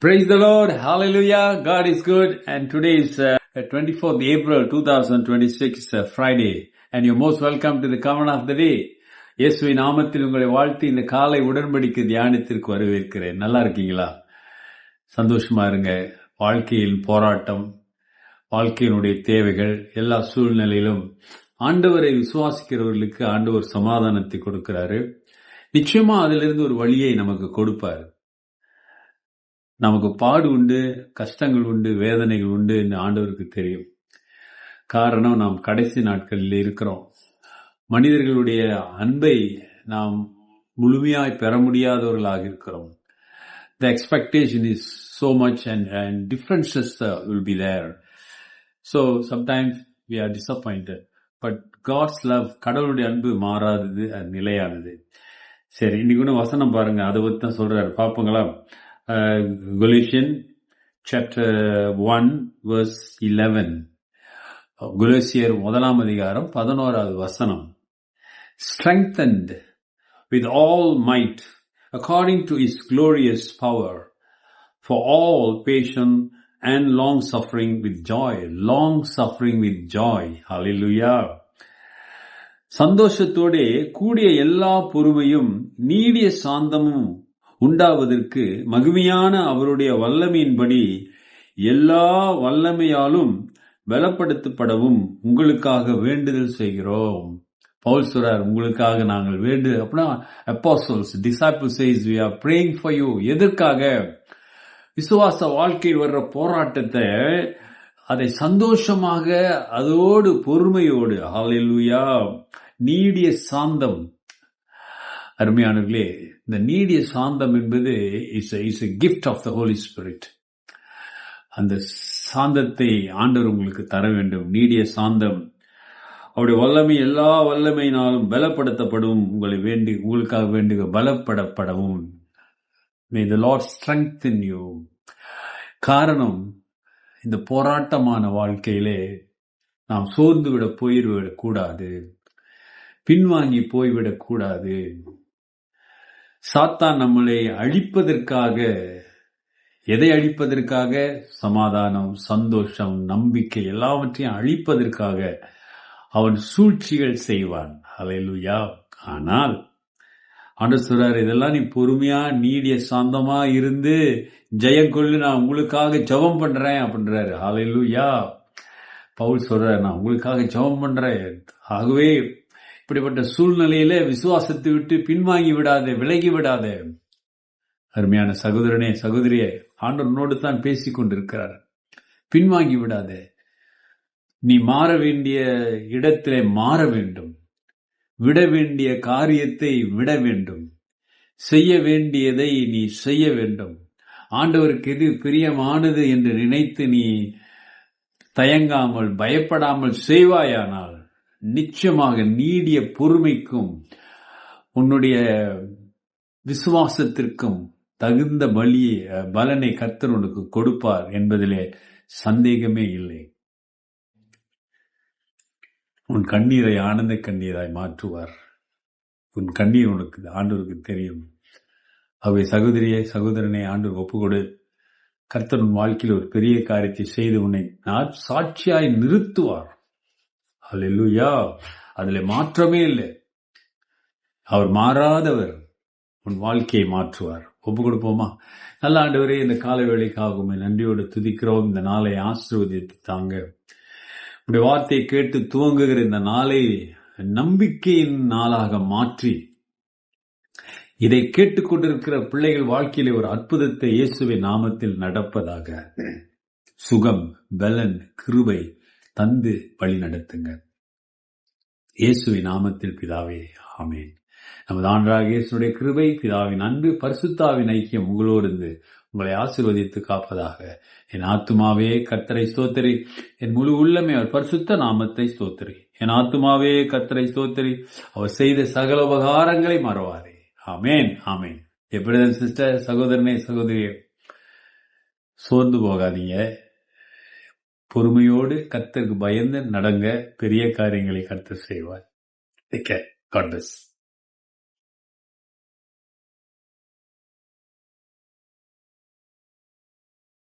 Praise the Lord. Hallelujah. God is good. And today is 24th April 2026, Friday. And you're most welcome to the command of the day. இயேசுவின் நாமத்தில் உங்களை வாழ்த்தி இந்த காலை உடன்படிக்கை தியானத்திற்கு வரவேற்கிறேன். நல்லா இருக்கீங்களா? சந்தோஷமா இருங்க. வாழ்க்கையில் போராட்டம், வாழ்க்கையினுடைய தேவைகள், எல்லா சூழ்நிலையிலும் ஆண்டவரை விசுவாசிக்கிறவர்களுக்கு ஆண்டவர் சமாதானத்தை கொடுக்கிறாரு. நிச்சயமா அதிலிருந்து ஒரு வழியை நமக்கு கொடுப்பார். நமக்கு பாடு உண்டு, கஷ்டங்கள் உண்டு, வேதனைகள் உண்டு என்று ஆண்டவருக்கு தெரியும். காரணம், நாம் கடைசி நாட்களில் இருக்கிறோம். மனிதர்களுடைய அன்பை நாம் முழுமையாய் பெற முடியாதவர்களாக இருக்கிறோம். The expectation is so much and differences will be there. So sometimes we are disappointed. But God's love, கடவுளுடைய அன்பு மாறாதது, அது நிலையானது. சரி, இன்னைக்கு ஒன்று வசனம் பாருங்க, அதை பற்றி தான் சொல்றாரு. பார்ப்போங்களா? Galatians chapter 1 verse 11. கொலோசியர் 1 அதிகாரம் 11வது வசனம். Strengthened with all might according to his glorious power for all patience and long suffering with joy. Long suffering with joy. Hallelujah. சந்தோஷத்தோட கூடிய எல்லா பொறுமையும் நீடிய சாந்தமும் உண்டாவதற்கு மகிமையான அவருடைய வல்லமையின்படி எல்லா வல்லமையாலும் பலப்படுத்தப்படவும் உங்களுக்காக வேண்டுதல் செய்கிறோம். பவுல் சொல்றார், உங்களுக்காக நாங்கள் அப்படின்னா apostles, disciples says we are praying for you. எதற்காக? விசுவாச வாழ்க்கையில் வர்ற போராட்டத்தை அதை சந்தோஷமாக, அதோடு பொறுமையோடு, ஹல்லேலூயா, நீடிய சாந்தம். அருமையானவர்களே, இந்த நீடிய சாந்தம் என்பது is a gift of the Holy Spirit. அந்த சாந்தத்தை ஆண்டவர் உங்களுக்கு தர வேண்டும். நீடிய சாந்தம், அவருடைய வல்லமை எல்லா வல்லமையினாலும் பலப்படுத்தப்படும், உங்களுக்காக வேண்டுக பலப்படப்படவும். May the Lord strengthen you. காரணம், இந்த போராட்டமான வாழ்க்கையிலே நாம் சோர்ந்து போய்விடக் கூடாது, பின்வாங்கி போய்விடக் கூடாது. சாத்தான் நம்மளை அழிப்பதற்காக, எதை அழிப்பதற்காக? சமாதானம், சந்தோஷம், நம்பிக்கை எல்லாவற்றையும் அழிப்பதற்காக அவன் சூழ்ச்சிகள் செய்வான். ஹல்லேலூயா. ஆனால் ஆண்டவர் சொல்றாரு, இதெல்லாம் நீ பொறுமையா நீடிய சாந்தமா இருந்து ஜெயம் கொள்ளு, நான் உங்களுக்காக ஜெபம் பண்றேன் அப்படின்றாரு. ஹல்லேலூயா. பவுல் சொல்றாரு, நான் உங்களுக்காக ஜெபம் பண்றேன். ஆகவே இப்படிப்பட்ட சூழ்நிலையில விசுவாசத்தை விட்டு பின்வாங்கி விடாதே, விலகி விடாதே. அருமையான சகோதரனே, சகோதரியே, ஆண்டவர் உன்னோடு தான் பேசிக் கொண்டிருக்கிறார். பின்வாங்கி விடாதே. நீ மாற வேண்டிய இடத்திலே மாற வேண்டும். விட வேண்டிய காரியத்தை விட வேண்டும். செய்ய வேண்டியதை நீ செய்ய வேண்டும். ஆண்டவருக்கு எது பிரியமானது என்று நினைத்து நீ தயங்காமல், பயப்படாமல் செய்வாயானால் நிச்சயமாக நீடிய பொறுமைக்கும் உன்னுடைய விசுவாசத்திற்கும் தகுந்த பலனை கர்த்தர் உனக்கு கொடுப்பார் என்பதிலே சந்தேகமே இல்லை. உன் கண்ணீரை ஆனந்த கண்ணீராய் மாற்றுவார். உன் கண்ணீர் உனக்கு ஆண்டவருக்கு தெரியும். அவை சகோதரியே, சகோதரனை ஆண்டவர் ஒப்புக்கொடு. கர்த்தர் உன் வாழ்க்கையில் ஒரு பெரிய காரியத்தை செய்து உன்னை சாட்சியாய் நிறுத்துவார். ஹல்லேலூயா. அதுல மாற்றமே இல்லை. அவர் மாறாதவர். உன் வாழ்க்கையை மாற்றுவார். ஒப்பு கொடுப்போமா? நல்ல ஆண்டவரே, இந்த கால வேளைக்காகவும் நன்றியோடு துதிக்கிறோம். இந்த நாளை ஆசீர்வதித்து தாங்க. உடைய வார்த்தையை கேட்டு துவங்குகிற இந்த நாளை நம்பிக்கையின் நாளாக மாற்றி, இதை கேட்டுக்கொண்டிருக்கிற பிள்ளைகள் வாழ்க்கையிலே ஒரு அற்புதத்தை இயேசுவின் நாமத்தில் நடப்பதாக சுகம், பலன், கிருபை தந்து வழி நடத்துங்க. இயேசுவின் நாமத்தில் பிதாவே, ஆமென். நமது ஆண்டவராகிய இயேசுவுடைய கிருபை, பிதாவின் அன்பு, பரிசுத்தாவின் ஐக்கியம் உங்களோடு இருந்து உங்களை ஆசீர்வதித்து காப்பதாக. என் ஆத்துமாவே கர்த்தரை ஸ்தோத்திரி, என் முழு உள்ளமே அவர் பரிசுத்த நாமத்தை ஸ்தோத்திரி. என் ஆத்துமாவே கர்த்தரை ஸ்தோத்திரி, அவர் செய்த சகல உபகாரங்களை மறவாதே. ஆமேன், ஆமேன். எப்படி சிஸ்டர், சகோதரனே, சகோதரியே, சோர்ந்து போகாதீங்க. பொறுமையோடு கர்த்தருக்கு பயந்து நடங்க. பெரிய காரியங்களை கர்த்தர் செய்வார். God bless.